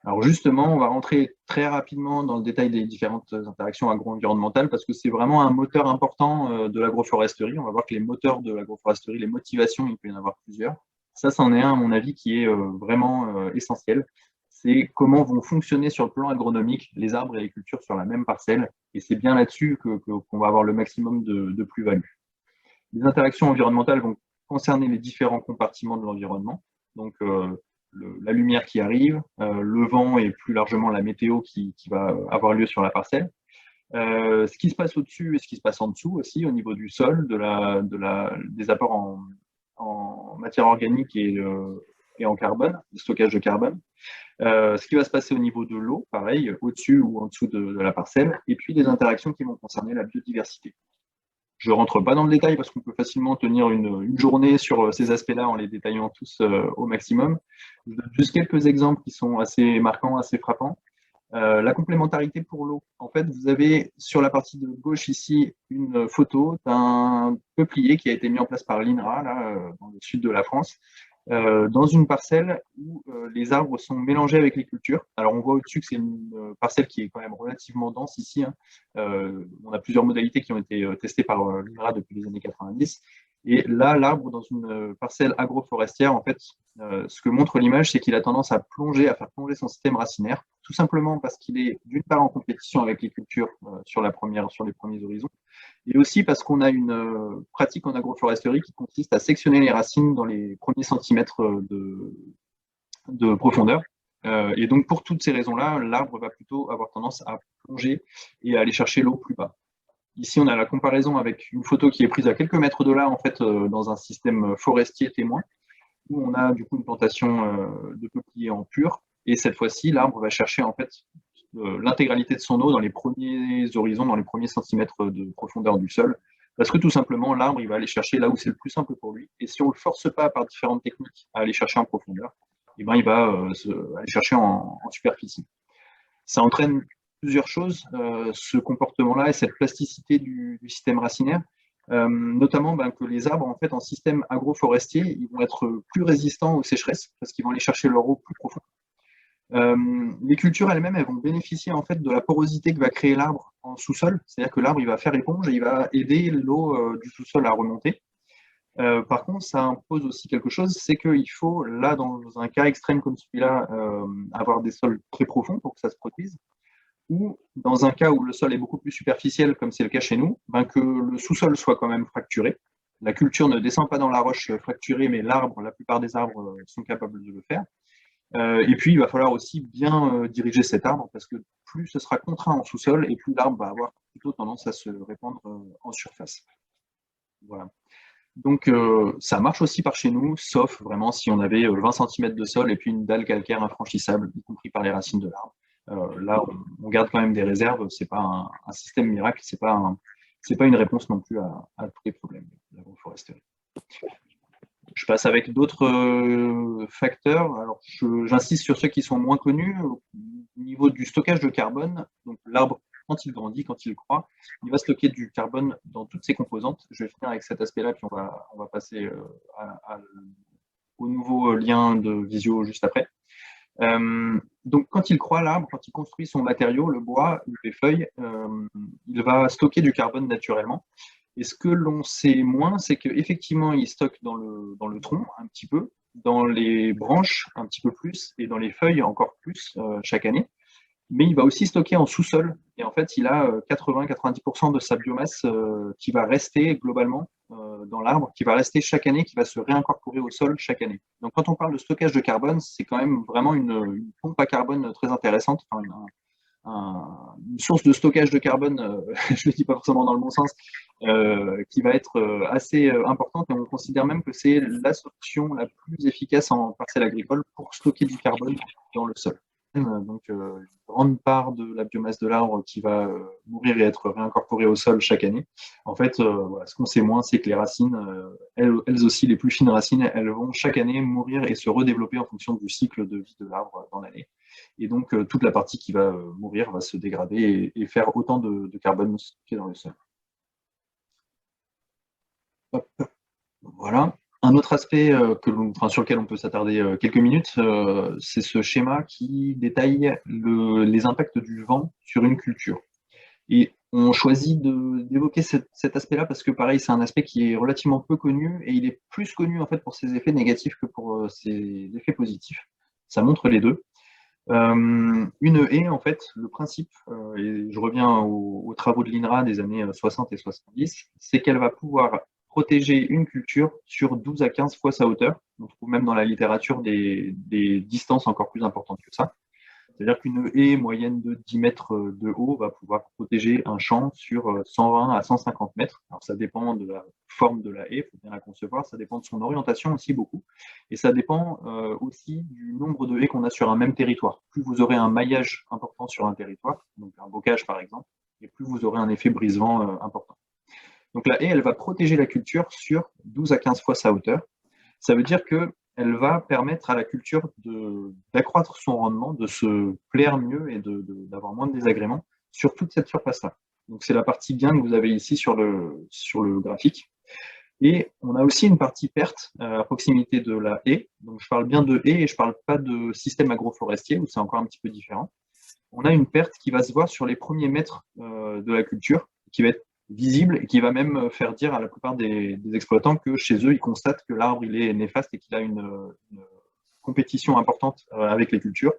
Alors justement, on va rentrer très rapidement dans le détail des différentes interactions agro-environnementales parce que c'est vraiment un moteur important de l'agroforesterie. On va voir que les moteurs de l'agroforesterie, les motivations, il peut y en avoir plusieurs. Ça, c'en est un, à mon avis, qui est vraiment essentiel. C'est comment vont fonctionner sur le plan agronomique les arbres et les cultures sur la même parcelle. Et c'est bien là-dessus qu'on va avoir le maximum de plus-value. Les interactions environnementales vont concerner les différents compartiments de l'environnement. Donc, la lumière qui arrive, le vent et plus largement la météo qui va avoir lieu sur la parcelle. Ce qui se passe au-dessus et ce qui se passe en dessous aussi, au niveau du sol, des apports en matière organique et en carbone, le stockage de carbone. Ce qui va se passer au niveau de l'eau, pareil, au-dessus ou en dessous de la parcelle, et puis les interactions qui vont concerner la biodiversité. Je ne rentre pas dans le détail parce qu'on peut facilement tenir une journée sur ces aspects-là en les détaillant tous au maximum. Je donne juste quelques exemples qui sont assez marquants, assez frappants. La complémentarité pour l'eau. En fait, vous avez sur la partie de gauche ici une photo d'un peuplier qui a été mis en place par l'INRA, là, dans le sud de la France, dans une parcelle où les arbres sont mélangés avec les cultures. Alors, on voit au-dessus que c'est une parcelle qui est quand même relativement dense ici, hein. On a plusieurs modalités qui ont été testées par l'INRA depuis les années 90. Et là, l'arbre, dans une parcelle agroforestière, en fait, ce que montre l'image, c'est qu'il a tendance à faire plonger son système racinaire, tout simplement parce qu'il est d'une part en compétition avec les cultures sur les premiers horizons, et aussi parce qu'on a une pratique en agroforesterie qui consiste à sectionner les racines dans les premiers centimètres de profondeur. Et donc, pour toutes ces raisons-là, l'arbre va plutôt avoir tendance à plonger et à aller chercher l'eau plus bas. Ici, on a la comparaison avec une photo qui est prise à quelques mètres de là, en fait, dans un système forestier témoin, où on a du coup une plantation de peupliers en pur. Et cette fois-ci, l'arbre va chercher en fait l'intégralité de son eau dans les premiers horizons, dans les premiers centimètres de profondeur du sol. Parce que tout simplement, l'arbre, il va aller chercher là où c'est le plus simple pour lui. Et si on ne le force pas par différentes techniques à aller chercher en profondeur, eh ben, il va aller chercher en superficie. Ça entraîne plusieurs choses, ce comportement-là et cette plasticité du système racinaire. Notamment que les arbres, en fait, en système agroforestier, ils vont être plus résistants aux sécheresses parce qu'ils vont aller chercher leur eau plus profond. Les cultures elles-mêmes, elles vont bénéficier en fait de la porosité que va créer l'arbre en sous-sol, c'est-à-dire que l'arbre il va faire éponge et il va aider l'eau du sous-sol à remonter. Par contre, ça impose aussi quelque chose, c'est qu'il faut, là, dans un cas extrême comme celui-là, avoir des sols très profonds pour que ça se produise, ou dans un cas où le sol est beaucoup plus superficiel, comme c'est le cas chez nous, que le sous-sol soit quand même fracturé. La culture ne descend pas dans la roche fracturée, mais l'arbre, la plupart des arbres sont capables de le faire. Et puis, il va falloir aussi bien diriger cet arbre, parce que plus ce sera contraint en sous-sol, et plus l'arbre va avoir plutôt tendance à se répandre en surface. Voilà. Donc, ça marche aussi par chez nous, sauf vraiment si on avait 20 cm de sol et puis une dalle calcaire infranchissable, y compris par les racines de l'arbre. Là, on garde quand même des réserves. C'est pas un système miracle, c'est pas une réponse non plus à tous les problèmes de l'agroforesterie. Je passe avec d'autres facteurs. Alors, j'insiste sur ceux qui sont moins connus. Au niveau du stockage de carbone, donc l'arbre, quand il grandit, quand il croît, il va stocker du carbone dans toutes ses composantes. Je vais finir avec cet aspect-là, puis on va passer au nouveau lien de visio juste après. Donc, quand il croît l'arbre, quand il construit son matériau, le bois, les feuilles, il va stocker du carbone naturellement. Et ce que l'on sait moins, c'est qu'effectivement, il stocke dans le tronc un petit peu, dans les branches un petit peu plus, et dans les feuilles encore plus chaque année. Mais il va aussi stocker en sous-sol. Et en fait, il a 80-90% de sa biomasse qui va rester globalement dans l'arbre, qui va rester chaque année, qui va se réincorporer au sol chaque année. Donc, quand on parle de stockage de carbone, c'est quand même vraiment une pompe à carbone très intéressante, enfin, une source de stockage de carbone, je ne le dis pas forcément dans le bon sens, qui va être assez importante. Et on considère même que c'est la solution la plus efficace en parcelle agricole pour stocker du carbone dans le sol. Donc, une grande part de la biomasse de l'arbre qui va mourir et être réincorporée au sol chaque année. En fait, voilà, ce qu'on sait moins, c'est que les racines, elles aussi, les plus fines racines, elles vont chaque année mourir et se redévelopper en fonction du cycle de vie de l'arbre dans l'année. Et donc, toute la partie qui va mourir va se dégrader et faire autant de carbone stocké dans le sol. Hop. Voilà. Un autre aspect sur lequel on peut s'attarder quelques minutes, c'est ce schéma qui détaille les impacts du vent sur une culture. Et on choisit d'évoquer cet aspect-là parce que, pareil, c'est un aspect qui est relativement peu connu et il est plus connu en fait pour ses effets négatifs que pour ses effets positifs. Ça montre les deux. Une haie, en fait, le principe, et je reviens aux travaux de l'INRA des années 60 et 70, c'est qu'elle va pouvoir protéger une culture sur 12 à 15 fois sa hauteur. On trouve même dans la littérature des distances encore plus importantes que ça. C'est-à-dire qu'une haie moyenne de 10 mètres de haut va pouvoir protéger un champ sur 120 à 150 mètres. Alors ça dépend de la forme de la haie, il faut bien la concevoir, ça dépend de son orientation aussi beaucoup, et ça dépend aussi du nombre de haies qu'on a sur un même territoire. Plus vous aurez un maillage important sur un territoire, donc un bocage par exemple, et plus vous aurez un effet brise-vent important. Donc la haie, elle va protéger la culture sur 12 à 15 fois sa hauteur. Ça veut dire que elle va permettre à la culture d'accroître son rendement, de se plaire mieux et d'avoir moins de désagréments sur toute cette surface-là. Donc c'est la partie gain que vous avez ici sur le graphique. Et on a aussi une partie perte à proximité de la haie. Donc je parle bien de haie et je ne parle pas de système agroforestier où c'est encore un petit peu différent. On a une perte qui va se voir sur les premiers mètres de la culture, qui va être visible et qui va même faire dire à la plupart des exploitants que chez eux, ils constatent que l'arbre il est néfaste et qu'il a une compétition importante avec les cultures,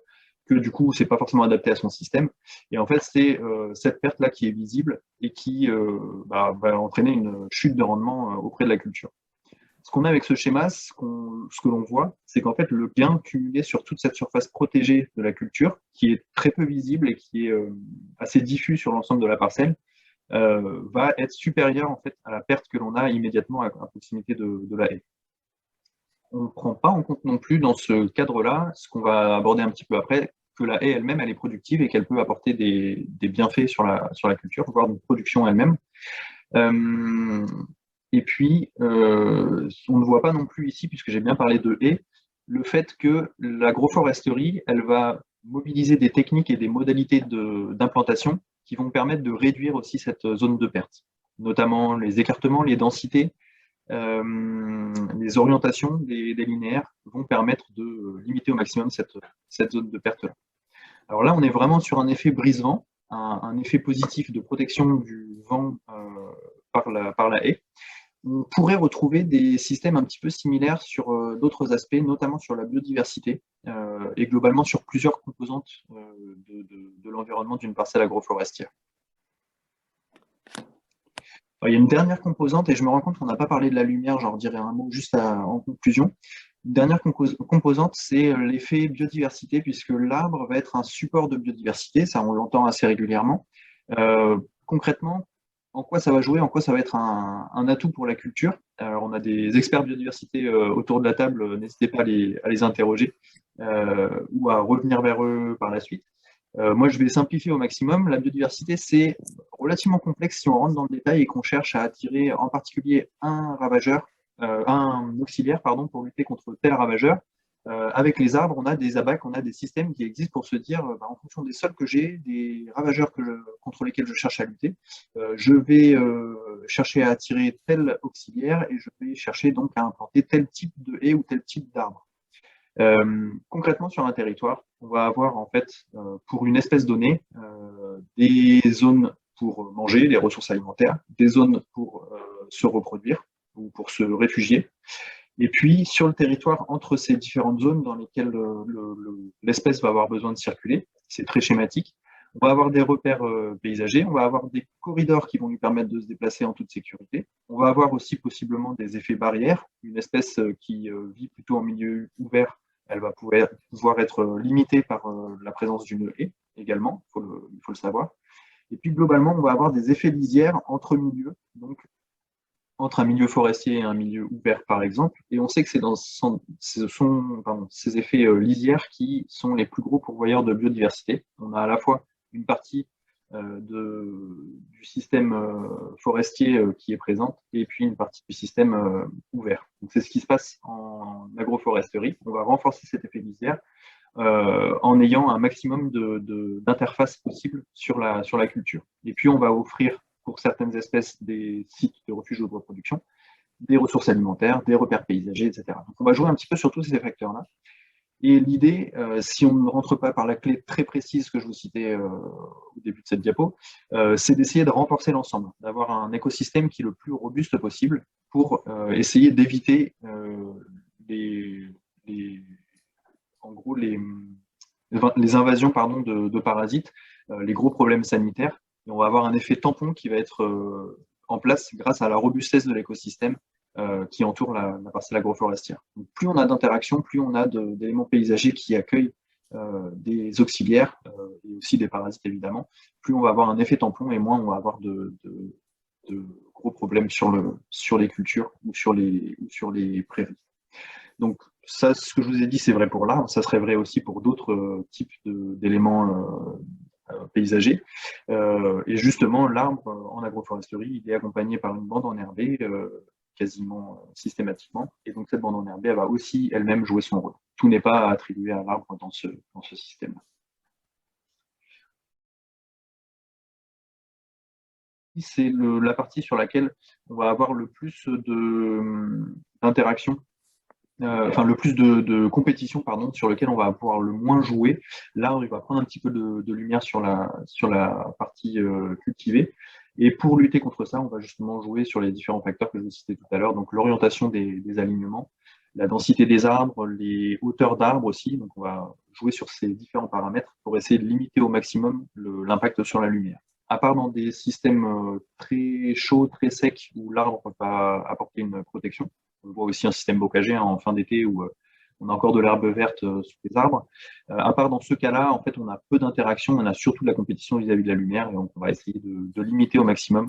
que du coup, c'est pas forcément adapté à son système. Et en fait, c'est cette perte-là qui est visible et qui va entraîner une chute de rendement auprès de la culture. Ce qu'on a avec ce schéma, ce que l'on voit, c'est qu'en fait, le gain cumulé sur toute cette surface protégée de la culture, qui est très peu visible et qui est assez diffus sur l'ensemble de la parcelle, va être supérieur en fait à la perte que l'on a immédiatement à proximité de la haie. On ne prend pas en compte non plus dans ce cadre-là, ce qu'on va aborder un petit peu après, que la haie elle-même, elle est productive et qu'elle peut apporter des bienfaits sur la culture, voire une production elle-même. Et puis, on ne voit pas non plus ici, puisque j'ai bien parlé de haies, le fait que l'agroforesterie, elle va mobiliser des techniques et des modalités d'implantation qui vont permettre de réduire aussi cette zone de perte, notamment les écartements, les densités, les orientations des linéaires vont permettre de limiter au maximum cette zone de perte-là. Alors là, on est vraiment sur un effet brise-vent, un effet positif de protection du vent par la haie. On pourrait retrouver des systèmes un petit peu similaires sur d'autres aspects, notamment sur la biodiversité et globalement sur plusieurs composantes de l'environnement d'une parcelle agroforestière. Alors, il y a une dernière composante, et je me rends compte qu'on n'a pas parlé de la lumière, j'en redirai un mot juste en conclusion. Une dernière composante, c'est l'effet biodiversité, puisque l'arbre va être un support de biodiversité, ça on l'entend assez régulièrement. Concrètement, en quoi ça va jouer, en quoi ça va être un atout pour la culture. Alors, on a des experts biodiversité autour de la table, n'hésitez pas à les interroger ou à revenir vers eux par la suite. Moi, je vais simplifier au maximum. La biodiversité, c'est relativement complexe si on rentre dans le détail et qu'on cherche à attirer en particulier un ravageur, un auxiliaire, pardon, pour lutter contre tel ravageur. Avec les arbres, on a des abacs, on a des systèmes qui existent pour se dire, en fonction des sols que j'ai, des ravageurs contre lesquels je cherche à lutter, je vais chercher à attirer tel auxiliaire et je vais chercher donc à implanter tel type de haie ou tel type d'arbre. Concrètement, sur un territoire, on va avoir en fait, pour une espèce donnée, des zones pour manger, les ressources alimentaires, des zones pour se reproduire ou pour se réfugier. Et puis, sur le territoire, entre ces différentes zones dans lesquelles l'espèce va avoir besoin de circuler, c'est très schématique, on va avoir des repères paysagers, on va avoir des corridors qui vont lui permettre de se déplacer en toute sécurité. On va avoir aussi possiblement des effets barrières. Une espèce qui vit plutôt en milieu ouvert, elle va pouvoir être limitée par la présence d'une haie également, il faut le savoir. Et puis globalement, on va avoir des effets lisières entre milieux, donc entre un milieu forestier et un milieu ouvert par exemple. Et on sait que ce sont ces effets lisières qui sont les plus gros pourvoyeurs de biodiversité. On a à la fois une partie du système forestier qui est présente et puis une partie du système ouvert. Donc c'est ce qui se passe en agroforesterie. On va renforcer cet effet lisière en ayant un maximum d'interfaces possibles sur la culture. Et puis on va offrir pour certaines espèces des sites de refuge ou de reproduction des ressources alimentaires, des repères paysagers, etc. Donc on va jouer un petit peu sur tous ces facteurs-là. Et l'idée, si on ne rentre pas par la clé très précise que je vous citais au début de cette diapo, c'est d'essayer de renforcer l'ensemble, d'avoir un écosystème qui est le plus robuste possible pour essayer d'éviter les, les- en gros les invasions pardon, de parasites, les gros problèmes sanitaires. Et on va avoir un effet tampon qui va être en place grâce à la robustesse de l'écosystème qui entoure la parcelle agroforestière. Donc, plus on a d'interactions, plus on a d'éléments paysagers qui accueillent des auxiliaires et aussi des parasites évidemment, plus on va avoir un effet tampon et moins on va avoir de gros problèmes sur les cultures ou sur les prairies. Donc ça, ce que je vous ai dit, c'est vrai pour l'arbre, ça serait vrai aussi pour d'autres types d'éléments paysagers. Et justement, l'arbre en agroforesterie, il est accompagné par une bande enherbée quasiment systématiquement. Et donc cette bande enherbée, elle va aussi elle-même jouer son rôle. Tout n'est pas attribué à l'arbre dans ce système-là. C'est la partie sur laquelle on va avoir le plus d'interaction enfin le plus de compétition pardon, sur lequel on va pouvoir le moins jouer. Là, il va prendre un petit peu de lumière sur la partie cultivée. Et pour lutter contre ça, on va justement jouer sur les différents facteurs que je vous citais tout à l'heure, donc l'orientation des alignements, la densité des arbres, les hauteurs d'arbres aussi. Donc on va jouer sur ces différents paramètres pour essayer de limiter au maximum l'impact sur la lumière. À part dans des systèmes très chauds, très secs, où l'arbre ne peut pas apporter une protection, on voit aussi un système bocager hein, en fin d'été où on a encore de l'herbe verte sous les arbres. À part dans ce cas-là, en fait, on a peu d'interaction, on a surtout de la compétition vis-à-vis de la lumière, et donc on va essayer de limiter au maximum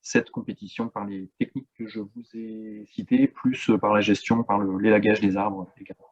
cette compétition par les techniques que je vous ai citées, plus par la gestion, par l'élagage des arbres également.